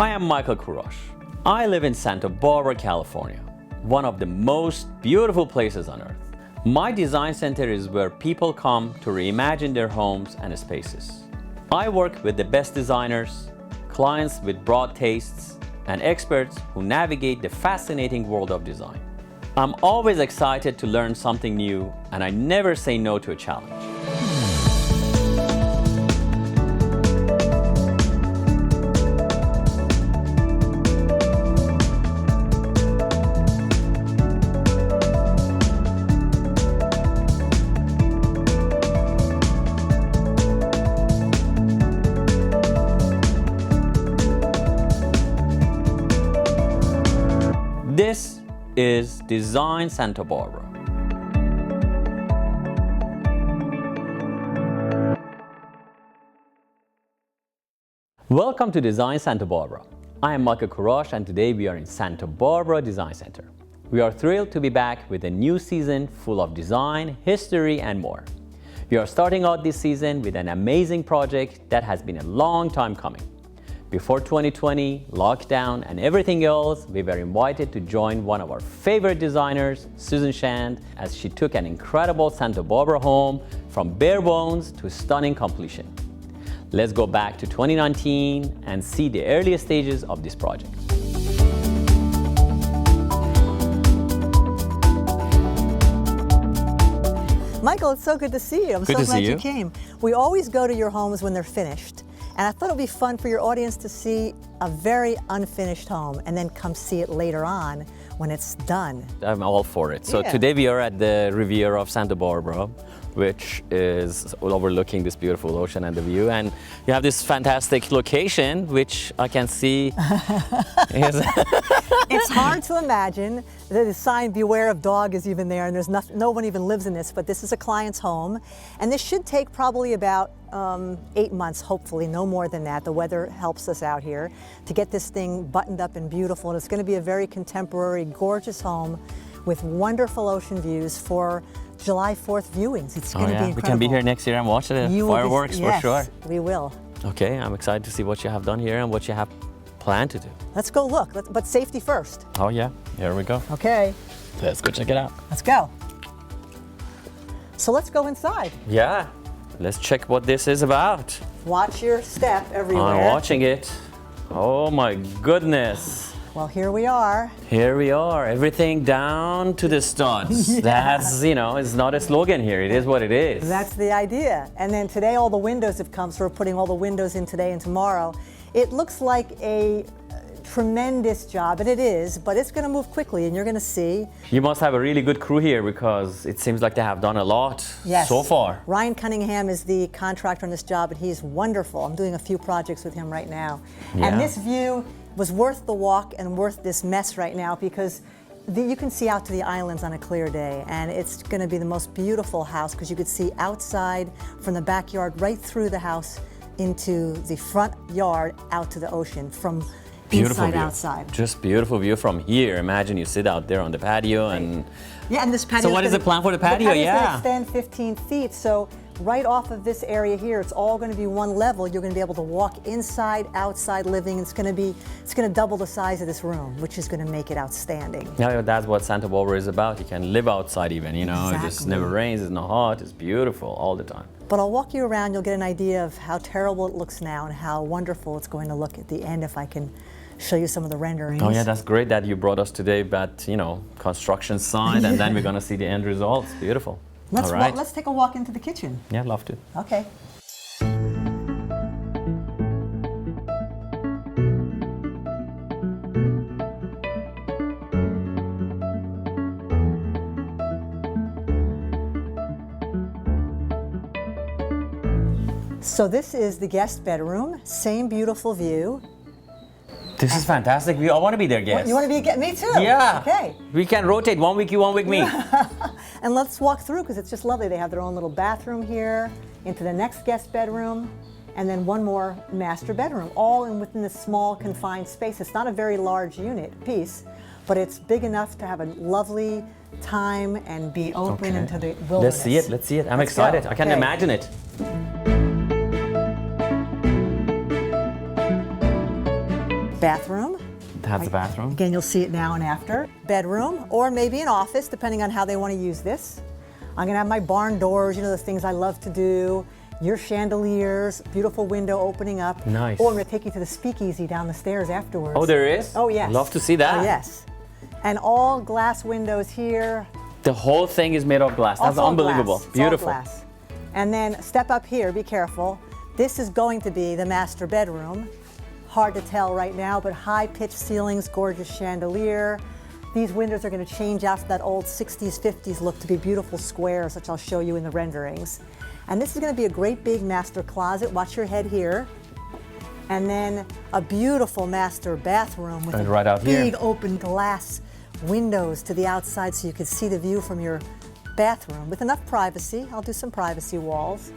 I am Michael Kurosh. I live in Santa Barbara, California, one of the most beautiful places on earth. My design center is where people come to reimagine their homes and spaces. I work with the best designers, clients with broad tastes, and experts who navigate the fascinating world of design. I'm always excited to learn something new, and I never say no to a challenge. This is Design Santa Barbara. Welcome to Design Santa Barbara. I am Michael Kurosh, and today we are in Santa Barbara Design Center. We are thrilled to be back with a new season full of design, history, and more. We are starting out this season with an amazing project that has been a long time coming. Before 2020, lockdown, and everything else, we were invited to join one of our favorite designers, Susan Shand, as she took an incredible Santa Barbara home from bare bones to stunning completion. Let's go back to 2019 and see the earliest stages of this project. Michael, it's so good to see you. I'm so glad you came. We always go to your homes when they're finished. And I thought it would be fun for your audience to see a very unfinished home and then come see it later on when it's done. I'm all for it. So today we are at the Riviera of Santa Barbara, which is overlooking this beautiful ocean and the view. And you have this fantastic location, which I can see. It's hard to imagine. The sign, beware of dog, is even there, and there's no one even lives in this, but this is a client's home. And this should take probably about 8 months, hopefully, no more than that. The weather helps us out here to get this thing buttoned up and beautiful. And it's going to be a very contemporary, gorgeous home with wonderful ocean views for July 4th viewings. It's going to be incredible. We can be here next year and watch the fireworks for sure. We will. Okay, I'm excited to see what you have done here and what you have planned to do. Let's go look, but safety first. Oh yeah, here we go. Okay. Let's go check it out. Let's go. So let's go inside. Yeah, let's check what this is about. Watch your step everywhere. I'm watching it. Oh my goodness. Well, here we are. Here we are, everything down to the studs. Yeah. That's, it's not a slogan here, it is what it is. That's the idea. And then today all the windows have come, so we're putting all the windows in today and tomorrow. It looks like a tremendous job, and it is, but it's going to move quickly, and you're going to see. You must have a really good crew here because it seems like they have done a lot so far. Ryan Cunningham is the contractor on this job, and he's wonderful. I'm doing a few projects with him right now. Yeah. And this view was worth the walk and worth this mess right now because you can see out to the islands on a clear day, and it's going to be the most beautiful house because you could see outside from the backyard right through the house into the front yard out to the ocean from beautiful inside view. Outside. Just beautiful view from here. Imagine you sit out there on the patio and... Yeah, and this patio... So what is the plan for the patio? The patio's going to extend 15 feet, so right off of this area here, it's all going to be one level. You're going to be able to walk inside, outside living. It's going to double the size of this room, which is going to make it outstanding. Yeah, that's what Santa Barbara is about. You can live outside even, Exactly. It just never rains, it's not hot, it's beautiful all the time. But I'll walk you around, you'll get an idea of how terrible it looks now and how wonderful it's going to look at the end if I can show you some of the renderings. Oh yeah, that's great that you brought us today, but construction side, and then we're going to see the end results. Beautiful. Let's take a walk into the kitchen. Yeah, I'd love to. Okay. So this is the guest bedroom, same beautiful view. This is fantastic. I want to be their guest. You want to be a guest? Me too. Yeah. Okay. We can rotate 1 week you, 1 week me. And let's walk through because it's just lovely. They have their own little bathroom here, into the next guest bedroom, and then one more master bedroom, all within this small confined space. It's not a very large piece, but it's big enough to have a lovely time and be open into the wilderness. Let's see it. I'm excited. I can imagine it. Bathroom. That's the bathroom. Again, you'll see it now and after. Bedroom, or maybe an office, depending on how they want to use this. I'm gonna have my barn doors, you know, the things I love to do. Your chandeliers, beautiful window opening up. Nice. Or I'm gonna take you to the speakeasy down the stairs afterwards. Oh, there is? Oh, yes. Love to see that. Oh, yes. And all glass windows here. The whole thing is made of glass. That's Also unbelievable. glass. It's Beautiful. all glass. And then step up here, be careful. This is going to be the master bedroom. Hard to tell right now, but high-pitched ceilings, gorgeous chandelier. These windows are going to change out to that old 60s, 50s look to be beautiful squares, which I'll show you in the renderings. And this is going to be a great big master closet. Watch your head here. And then a beautiful master bathroom with right out here. big open glass windows to the outside so you can see the view from your bathroom with enough privacy. I'll do some privacy walls.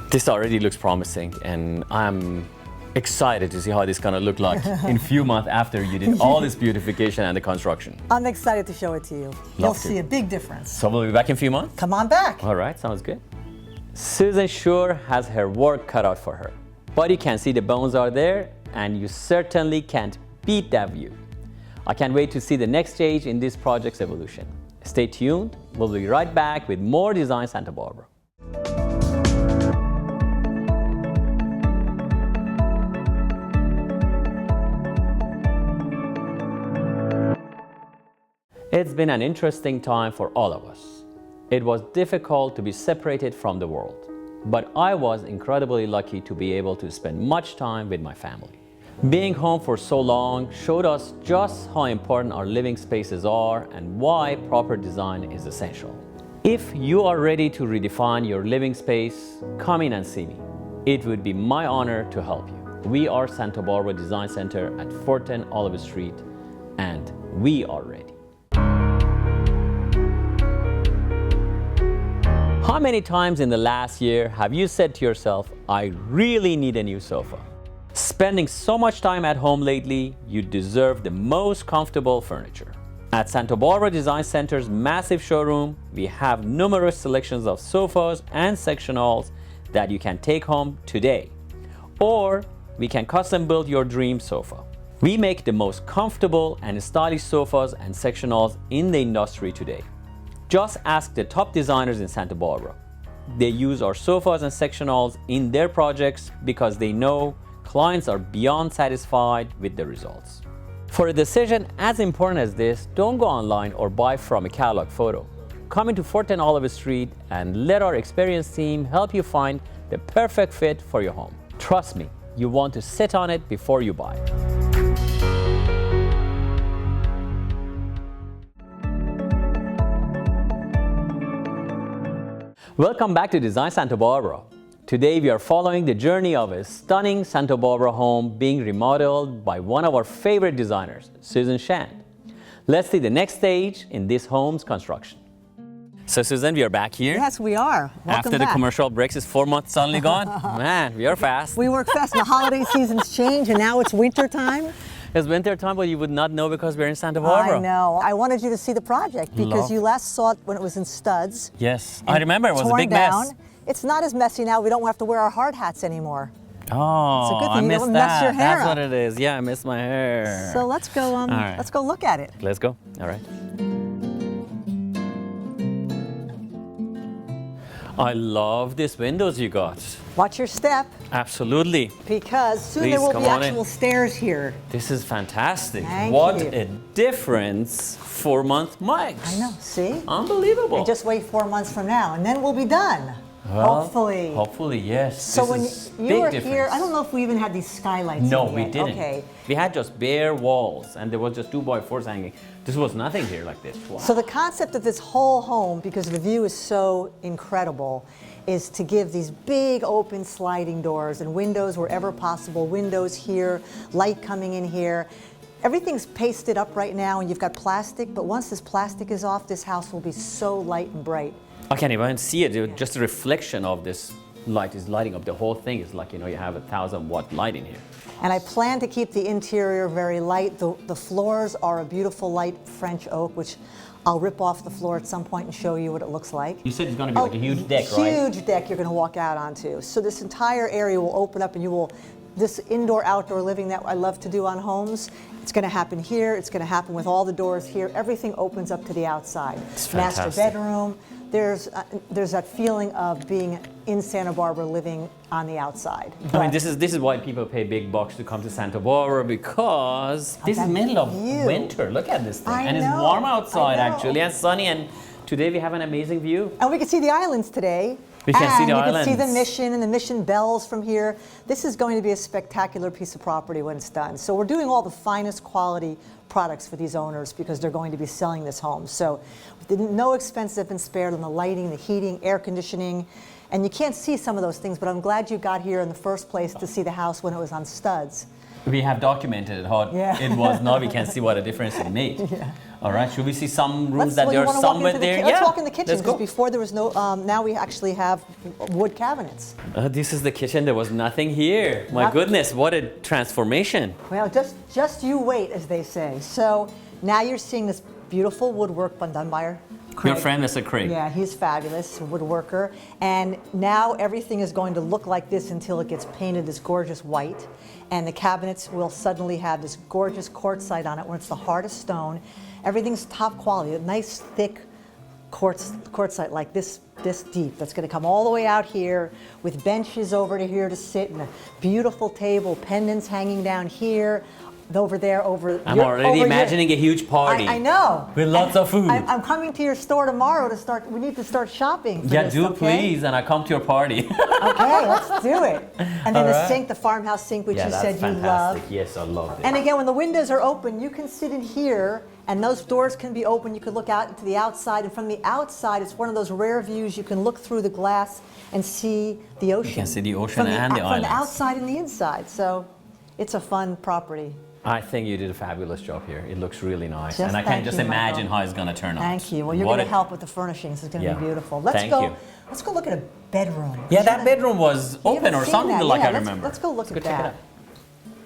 This already looks promising, and I'm excited to see how this is gonna look like in a few months after you did all this beautification and the construction. I'm excited to show it to you. You'll to. see a big difference. So we'll be back in a few months? Come on back. All right, sounds good. Susan sure has her work cut out for her. But you can see the bones are there, and you certainly can't beat that view. I can't wait to see the next stage in this project's evolution. Stay tuned, we'll be right back with more Design Santa Barbara. It's been an interesting time for all of us. It was difficult to be separated from the world, but I was incredibly lucky to be able to spend much time with my family. Being home for so long showed us just how important our living spaces are and why proper design is essential. If you are ready to redefine your living space, come in and see me. It would be my honor to help you. We are Santa Barbara Design Center at 410 Olive Street, and we are ready. How many times in the last year have you said to yourself, I really need a new sofa? Spending so much time at home lately, you deserve the most comfortable furniture. At Santa Barbara Design Center's massive showroom, we have numerous selections of sofas and sectionals that you can take home today. Or we can custom build your dream sofa. We make the most comfortable and stylish sofas and sectionals in the industry today. Just ask the top designers in Santa Barbara. They use our sofas and sectionals in their projects because they know clients are beyond satisfied with the results. For a decision as important as this, don't go online or buy from a catalog photo. Come into 410 Olive Street and let our experienced team help you find the perfect fit for your home. Trust me, you want to sit on it before you buy. Welcome back to Design Santa Barbara. Today we are following the journey of a stunning Santa Barbara home being remodeled by one of our favorite designers, Susan Shand. Let's see the next stage in this home's construction. So Susan, we are back here. Yes, we are. Welcome After the back. commercial breaks, is 4 months suddenly gone? Man, we are fast. We work fast. The holiday seasons change, and now it's winter time. It's winter time, but you would not know because we're in Santa Barbara. I know. I wanted you to see the project because you last saw it when it was in studs. Yes, I remember it was a torn big down. mess. It's not as messy now. We don't have to wear our hard hats anymore. Oh, It's a good I thing you missed don't mess that. your hair That's up. what it is. Yeah, I missed my hair. So let's go. right. Let's go look at it. Let's go. All right. I love these windows you got. Watch your step Absolutely. because soon Please, there will come be on actual in. stairs here. This is fantastic. Thank What you. a difference 4 month Mike's. I know. See? Unbelievable. And just wait 4 months from now, and then we'll be done. Well, Hopefully. Hopefully, yes. So This when is you big were difference. here, I don't know if we even had these skylights. No, in we yet. didn't. Okay. We had just bare walls, and there was just 2x4s hanging. This was nothing here like this. Wow. So the concept of this whole home, because the view is so incredible, is to give these big open sliding doors and windows wherever possible. Windows here, light coming in here. Everything's pasted up right now, and you've got plastic, but once this plastic is off, this house will be so light and bright. I can't even see it. Just a reflection of this light is lighting up the whole thing. It's like, you know, you have a 1,000-watt light in here. And I plan to keep the interior very light. The floors are a beautiful light French oak, which I'll rip off the floor at some point and show you what it looks like. You said it's going to be like a huge deck, right? Huge deck you're going to walk out onto. So this entire area will open up and you will this indoor-outdoor living that I love to do on homes, it's going to happen here. It's going to happen with all the doors here. Everything opens up to the outside. It's Master fantastic. bedroom. There's that feeling of being in Santa Barbara, living on the outside. I mean, this is why people pay big bucks to come to Santa Barbara, because this is middle of winter. Look at this thing, and it's warm outside actually, and sunny. And today we have an amazing view. And we can see the islands today. We can see the and you islands. can see the Mission and the Mission bells from here. This is going to be a spectacular piece of property when it's done. So we're doing all the finest quality products for these owners because they're going to be selling this home. So no expense has been spared on the lighting, the heating, air conditioning. And you can't see some of those things, but I'm glad you got here in the first place to see the house when it was on studs. We have documented how it was. Now we can see what a difference it made. Yeah. All right, should we see some rooms that there are somewhere there? Let's walk in the kitchen, let's go. because before there was no, now we actually have wood cabinets. This is the kitchen. There was nothing here. My goodness, what a transformation. Well, just you wait, as they say. So now you're seeing this beautiful woodwork done by Craig. Your friend, Mr. Craig. Yeah, he's fabulous, a woodworker. And now everything is going to look like this until it gets painted this gorgeous white. And the cabinets will suddenly have this gorgeous quartzite on it, where it's the hardest stone. Everything's top quality, a nice thick quartzite like this deep. That's going to come all the way out here with benches over to here to sit, and a beautiful table, pendants hanging down here, over there, I'm already imagining a huge party. I know. With lots of food. I'm coming to your store tomorrow to start. We need to start shopping for this, do please, and I come to your party. Okay, let's do it. And then the sink, the farmhouse sink, which you said you love. Yes, I love it. And again, when the windows are open, you can sit in here, and those doors can be open. You can look out into the outside, and from the outside, it's one of those rare views. You can look through the glass and see the ocean. You can see the ocean and the islands. From the outside and the inside. So it's a fun property. I think you did a fabulous job here. It looks really nice. And I can just imagine how it's going to turn out. Thank you. Well, you're going to help with the furnishings. It's going to be beautiful. Let's go look at a bedroom. Yeah, that bedroom was open or something like I remember. Let's go look at that.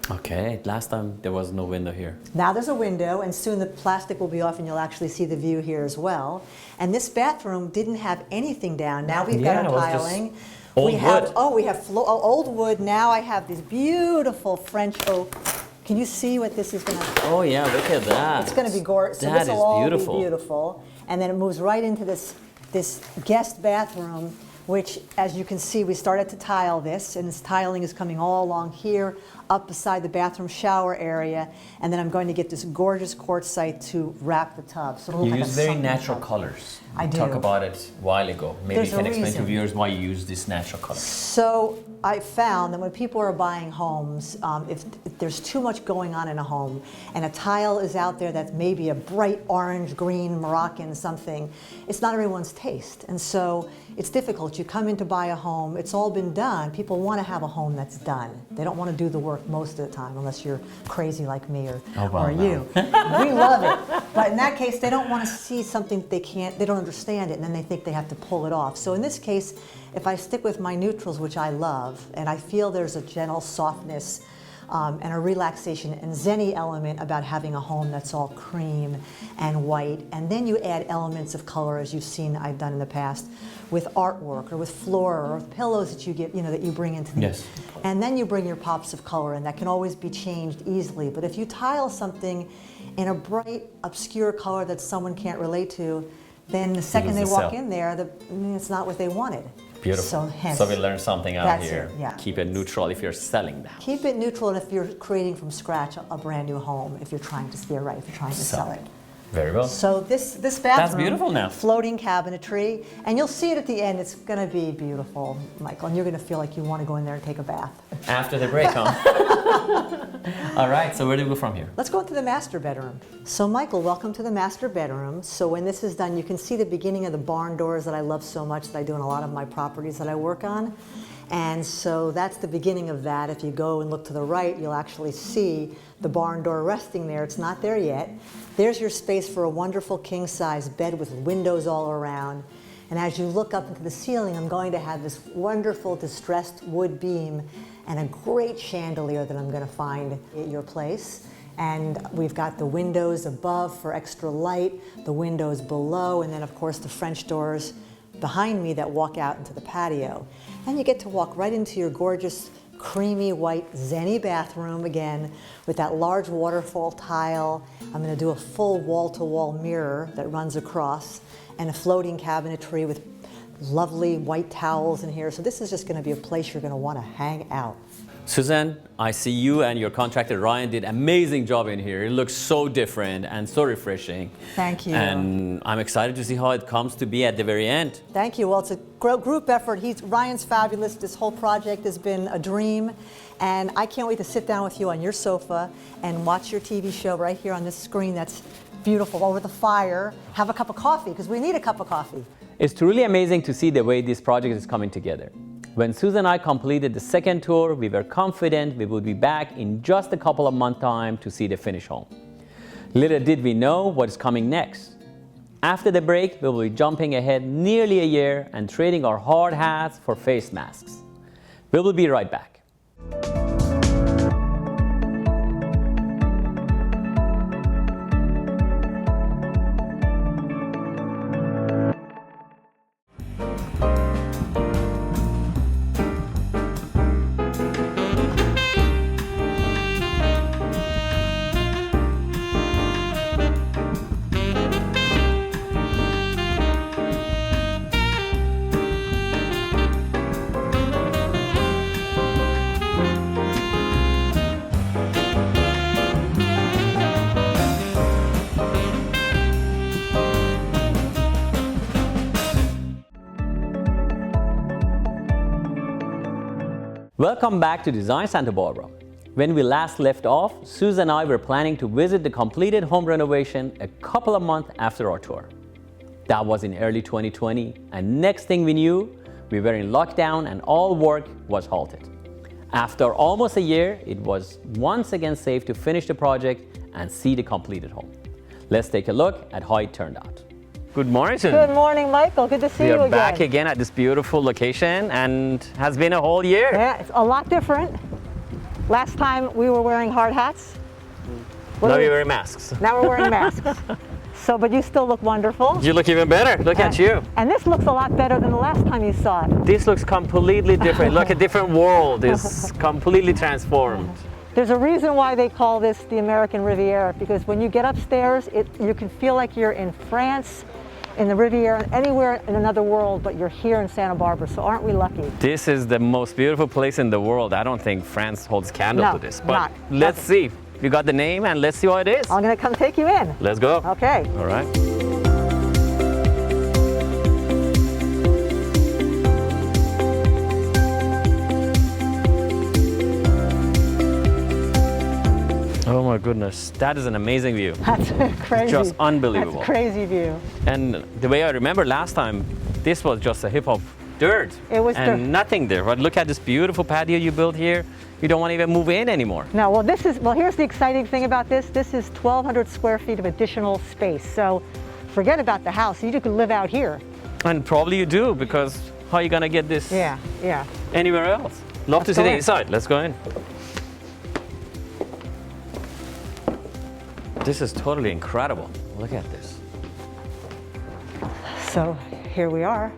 Okay, last time there was no window here. Now there's a window, and soon the plastic will be off and you'll actually see the view here as well. And this bathroom didn't have anything down. Now we've got our tiling. Old wood. We have old wood. Now I have this beautiful French oak. Can you see what this is going to? Oh yeah, look at that. It's going to be gorgeous. So that is beautiful. Be beautiful. And then it moves right into this guest bathroom, which, as you can see, we started to tile this, and this tiling is coming all along here, up beside the bathroom shower area, and then I'm going to get this gorgeous quartzite to wrap the tub. So it'll You look like use a very sunken natural tub. colors. I do. Talk about it a while ago. Maybe There's you can a explain to reason. viewers why you use this natural color. So I found that when people are buying homes, if there's too much going on in a home, and a tile is out there that's maybe a bright orange, green, Moroccan something, it's not everyone's taste. And so it's difficult. You come in to buy a home, it's all been done. People want to have a home that's done. They don't want to do the work most of the time, unless you're crazy like me or you. We love it. But in that case, they don't want to see something they don't understand it, and then they think they have to pull it off. So in this case, if I stick with my neutrals, which I love, and I feel there's a gentle softness and a relaxation and zen-y element about having a home that's all cream and white, and then you add elements of color, as you've seen I've done in the past, with artwork or with floor or with pillows that you get, that you bring into the Yes. And then you bring your pops of color, and that can always be changed easily. But if you tile something in a bright, obscure color that someone can't relate to, then the second they walk in there, it's not what they wanted. Beautiful. So we learned something out here. Keep it neutral if you're selling that. Keep it neutral if you're creating from scratch a brand new home, if you're trying to steer right, if you're trying to sell it. Very well. So this bathroom, that's beautiful now. Floating cabinetry, and you'll see it at the end. It's going to be beautiful, Michael, and you're going to feel like you want to go in there and take a bath. After the break, huh? All right, so where do we go from here? Let's go into the master bedroom. So Michael, welcome to the master bedroom. So when this is done, you can see the beginning of the barn doors that I love so much, that I do in a lot of my properties that I work on. And so that's the beginning of that. If you go and look to the right, you'll actually see the barn door resting there. It's not there yet. There's your space for a wonderful king-size bed with windows all around. And as you look up into the ceiling, I'm going to have this wonderful distressed wood beam and a great chandelier that I'm going to find at your place. And we've got the windows above for extra light, the windows below, and then of course the French doors behind me that walk out into the patio. And you get to walk right into your gorgeous creamy white Zenny bathroom again with that large waterfall tile. I'm going to do a full wall-to-wall mirror that runs across and a floating cabinetry with lovely white towels in here. So this is just going to be a place you're going to want to hang out. Susan, I see you and your contractor Ryan did an amazing job in here. It looks so different and so refreshing. Thank you. And I'm excited to see how it comes to be at the very end. Thank you. Well, it's a group effort. Ryan's fabulous. This whole project has been a dream. And I can't wait to sit down with you on your sofa and watch your TV show right here on this screen that's beautiful over the fire. Have a cup of coffee, because we need a cup of coffee. It's truly amazing to see the way this project is coming together. When Susan and I completed the second tour, we were confident we would be back in just a couple of months' time to see the finished home. Little did we know what is coming next. After the break, we will be jumping ahead nearly a year and trading our hard hats for face masks. We will be right back. Welcome back to Design Santa Barbara. When we last left off, Susan and I were planning to visit the completed home renovation a couple of months after our tour. That was in early 2020, and next thing we knew, we were in lockdown and all work was halted. After almost a year, it was once again safe to finish the project and see the completed home. Let's take a look at how it turned out. Good morning, Susan. Good morning, Michael. Good to see you again. We are back again at this beautiful location, and has been a whole year. Yeah, it's a lot different. Last time we were wearing hard hats. Now we're wearing masks. Now we're wearing masks. So, but you still look wonderful. You look even better. Look at you. And this looks a lot better than the last time you saw it. This looks completely different. Look, a different world is completely transformed. There's a reason why they call this the American Riviera, because when you get upstairs, you can feel like you're in France, in the Riviera, anywhere in another world, but you're here in Santa Barbara, so aren't we lucky? This is the most beautiful place in the world. I don't think France holds candle to this, but let's see. You got the name, and let's see what it is. I'm gonna come take you in. Let's go. Okay. All right. Oh my goodness, that is an amazing view. That's crazy. It's just unbelievable. That's a crazy view. And the way I remember last time, this was just a heap of dirt. It was and dirt. Nothing there. But look at this beautiful patio you built here. You don't want to even move in anymore. No, well, here's the exciting thing about this. This is 1,200 square feet of additional space. So forget about the house. You could live out here. And probably you do, because how are you going to get this anywhere else? Love to see the inside. Let's go in. This is totally incredible. Look at this. So here we are.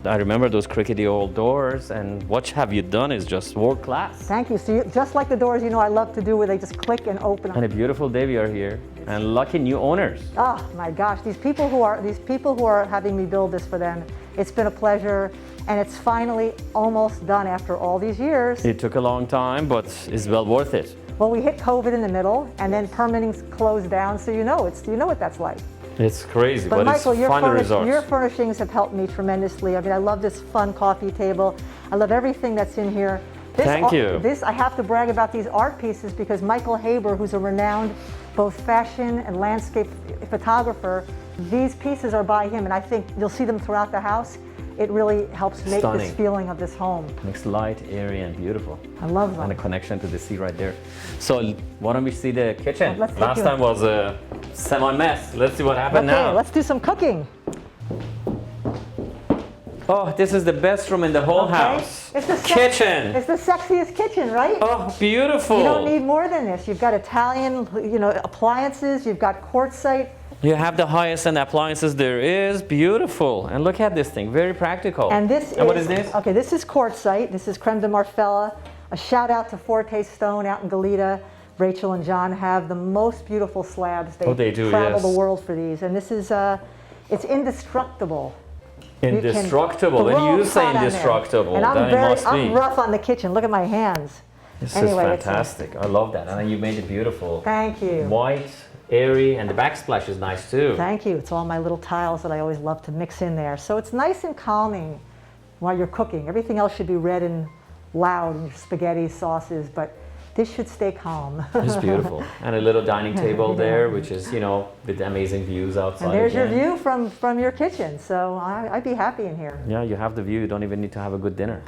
I remember those crickety old doors, and what have you done is just world class. Thank you. So just like the doors, I love to do, where they just click and open. And a beautiful day we are here, and lucky new owners. Oh my gosh, these people who are having me build this for them, it's been a pleasure, and it's finally almost done after all these years. It took a long time, but it's well worth it. Well, we hit COVID in the middle, and then permitting closed down, so you know what that's like. It's crazy, but Michael, it's fun results. Your furnishings have helped me tremendously. I mean, I love this fun coffee table. I love everything that's in here. Thank you. I have to brag about these art pieces, because Michael Haber, who's a renowned both fashion and landscape photographer, these pieces are by him, and I think you'll see them throughout the house. It really helps make this feeling of this home. Makes light, airy, and beautiful. I love them. And a connection to the sea right there. So why don't we see the kitchen? Last time was a semi-mess. Let's see what happened now. Let's do some cooking. Oh, this is the best room in the whole house. It's the kitchen. It's the sexiest kitchen, right? Oh, beautiful. You don't need more than this. You've got Italian, appliances. You've got quartzite. You have the highest end appliances there is. Beautiful. And look at this thing. Very practical. And what is this? Okay, this is quartzite. This is creme de marfella. A shout out to Forte Stone out in Goleta. Rachel and John have the most beautiful slabs. They do, travel yes. the world for these, and this is it's indestructible. Indestructible. When you say indestructible, and I'm rough on the kitchen. Look at my hands. This Anyway, is fantastic. I love that. And you made it beautiful. Thank you. White, airy, and the backsplash is nice too. Thank you. It's all my little tiles that I always love to mix in there. So it's nice and calming while you're cooking. Everything else should be red and loud in your spaghetti sauces, but this should stay calm. It's beautiful. And a little dining table there, which is, you know, with amazing views outside. And there's again. your view from your kitchen. So I'd be happy in here. Yeah, you have the view. You don't even need to have a good dinner.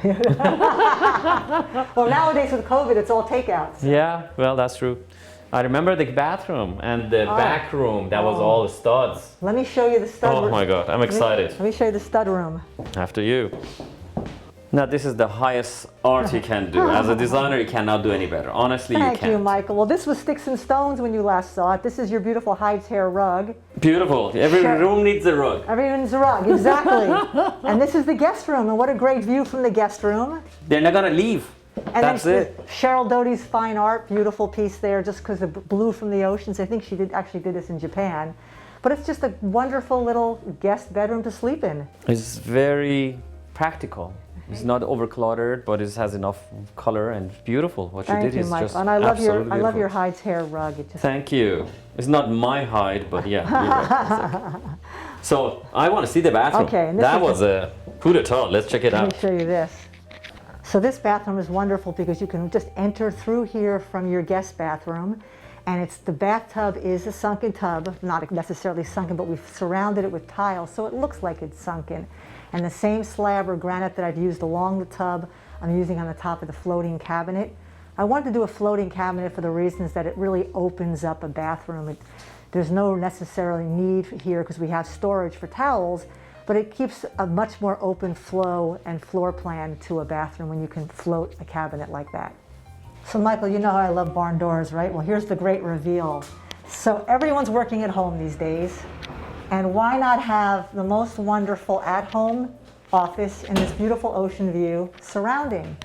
Well, nowadays with COVID, it's all takeouts. So. Yeah, well, that's true. I remember the bathroom and the back room. That was all studs. Let me show you the stud room. Oh my God, I'm excited. Let me show you the stud room. After you. Now, this is the highest art you can do. As a designer, you cannot do any better. Honestly, you can't. Thank you, Michael. Well, this was sticks and stones when you last saw it. This is your beautiful hides hair rug. Beautiful. Every room needs a rug. Everyone's a rug, exactly. And this is the guest room, and what a great view from the guest room. They're not gonna leave. And That's then it. Cheryl Doty's fine art, beautiful piece there, just because the blue from the oceans. I think she actually did this in Japan. But it's just a wonderful little guest bedroom to sleep in. It's very practical. It's not overcluttered, but it has enough color and beautiful. What you did Thank you, is Michael. just And I love absolutely your beautiful. hides hair rug. It just Thank you. It's not my hide, but yeah. You're right. So I want to see the bathroom. Okay, and this that is was a coup d'etat. Let's check it Let out. me show you this. So this bathroom is wonderful because you can just enter through here from your guest bathroom, and the bathtub is a sunken tub, not necessarily sunken, but we've surrounded it with tiles, so it looks like it's sunken. And the same slab or granite that I've used along the tub, I'm using on the top of the floating cabinet. I wanted to do a floating cabinet for the reasons that it really opens up a bathroom. There's no necessarily need here because we have storage for towels, but it keeps a much more open flow and floor plan to a bathroom when you can float a cabinet like that. So Michael, you know how I love barn doors, right? Well, here's the great reveal. So everyone's working at home these days, and why not have the most wonderful at-home office in this beautiful ocean view surrounding?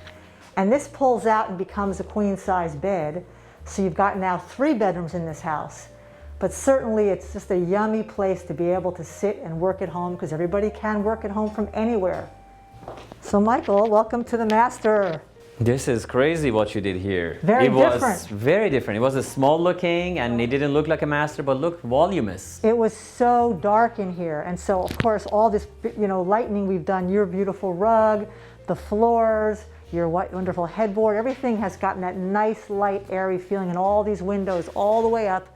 And this pulls out and becomes a queen-size bed, so you've got now 3 bedrooms in this house. But certainly it's just a yummy place to be able to sit and work at home because everybody can work at home from anywhere. So Michael, welcome to the master. This is crazy what you did here. Very different. It was very different. It was a small looking and it didn't look like a master, but looked voluminous. It was so dark in here. And so of course all this, lighting we've done, your beautiful rug, the floors, your wonderful headboard, everything has gotten that nice, light, airy feeling, and all these windows all the way up.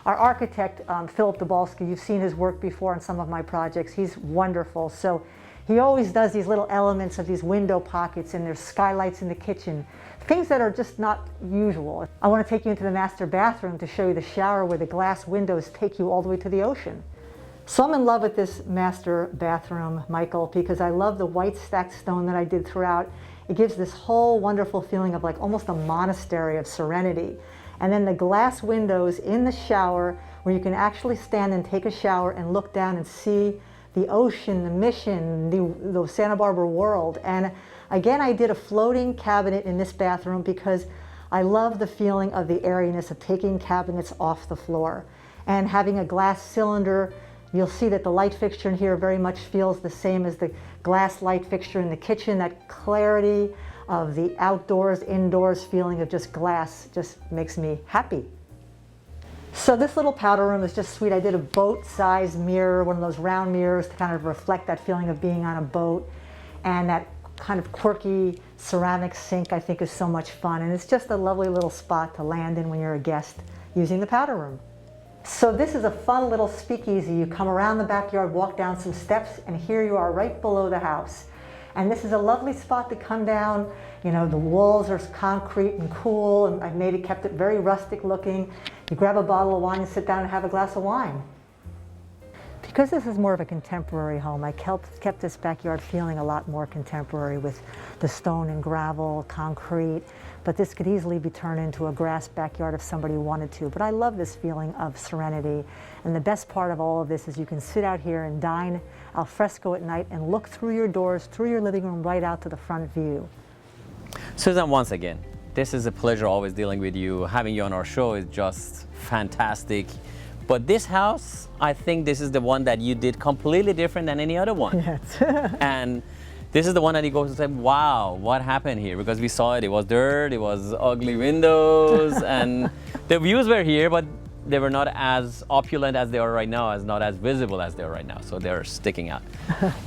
Our architect, Philip Dabalski, you've seen his work before on some of my projects. He's wonderful. So he always does these little elements of these window pockets, and there's skylights in the kitchen, things that are just not usual. I want to take you into the master bathroom to show you the shower where the glass windows take you all the way to the ocean. So I'm in love with this master bathroom, Michael, because I love the white stacked stone that I did throughout. It gives this whole wonderful feeling of like almost a monastery of serenity. And then the glass windows in the shower where you can actually stand and take a shower and look down and see the ocean, the Mission, the Santa Barbara world. And again, I did a floating cabinet in this bathroom because I love the feeling of the airiness of taking cabinets off the floor. And having a glass cylinder, you'll see that the light fixture in here very much feels the same as the glass light fixture in the kitchen. That clarity of the outdoors, indoors feeling of just glass just makes me happy. So this little powder room is just sweet. I did a boat-sized mirror, one of those round mirrors to kind of reflect that feeling of being on a boat. And that kind of quirky ceramic sink I think is so much fun. And it's just a lovely little spot to land in when you're a guest using the powder room. So this is a fun little speakeasy. You come around the backyard, walk down some steps, and here you are right below the house. And this is a lovely spot to come down. The walls are concrete and cool, and I've kept it very rustic looking. You grab a bottle of wine and sit down and have a glass of wine. Because this is more of a contemporary home, I kept this backyard feeling a lot more contemporary with the stone and gravel, concrete, but this could easily be turned into a grass backyard if somebody wanted to. But I love this feeling of serenity. And the best part of all of this is you can sit out here and dine al fresco at night and look through your doors, through your living room, right out to the front view. Susan, once again, this is a pleasure always dealing with you. Having you on our show is just fantastic. But this house, I think this is the one that you did completely different than any other one. Yes. And this is the one that he goes and said, wow, what happened here? Because we saw it was dirt, it was ugly windows, and the views were here, but they were not as opulent as they are right now, not as visible as they are right now, so they're sticking out.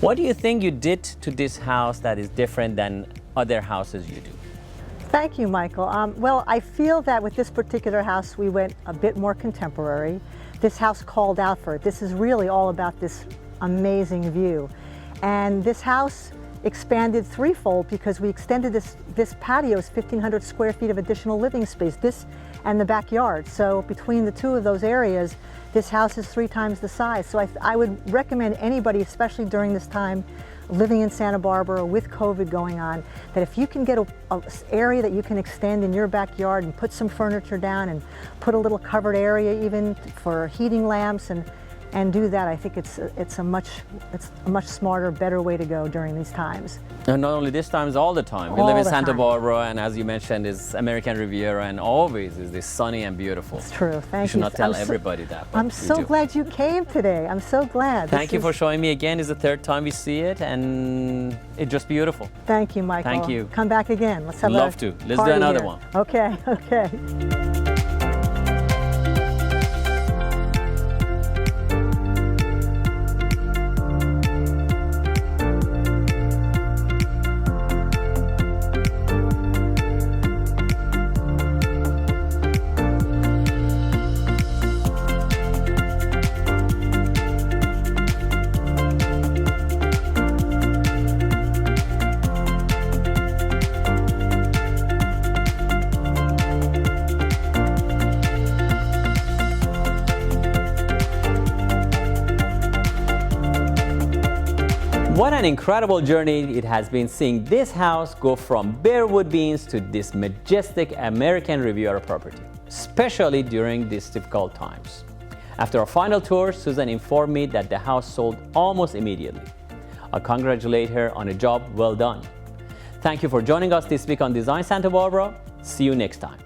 What do you think you did to this house that is different than other houses you do? Thank you, Michael. Well, I feel that with this particular house, we went a bit more contemporary. This house called out for it. This is really all about this amazing view. And this house expanded threefold because we extended this patio is 1,500 square feet of additional living space, this and the backyard. So between the two of those areas, this house is 3 times the size. So I would recommend anybody, especially during this time, living in Santa Barbara with COVID going on, that if you can get an area that you can extend in your backyard and put some furniture down and put a little covered area even for heating lamps and do that, I think it's a much smarter, better way to go during these times. And not only this time, it's all the time. We live in Santa Barbara, and as you mentioned, is American Riviera, and always is this sunny and beautiful. It's true. Thank you. You should not tell everybody that. I'm so glad you came today. I'm so glad. Thank you for showing me again. It's the 3rd time we see it, and it's just beautiful. Thank you, Michael. Thank you. Come back again. Let's have Love to. Let's do another one. Okay. Okay. What an incredible journey it has been seeing this house go from bare wood beams to this majestic American Riviera property, especially during these difficult times. After our final tour, Susan informed me that the house sold almost immediately. I congratulate her on a job well done. Thank you for joining us this week on Design Santa Barbara. See you next time.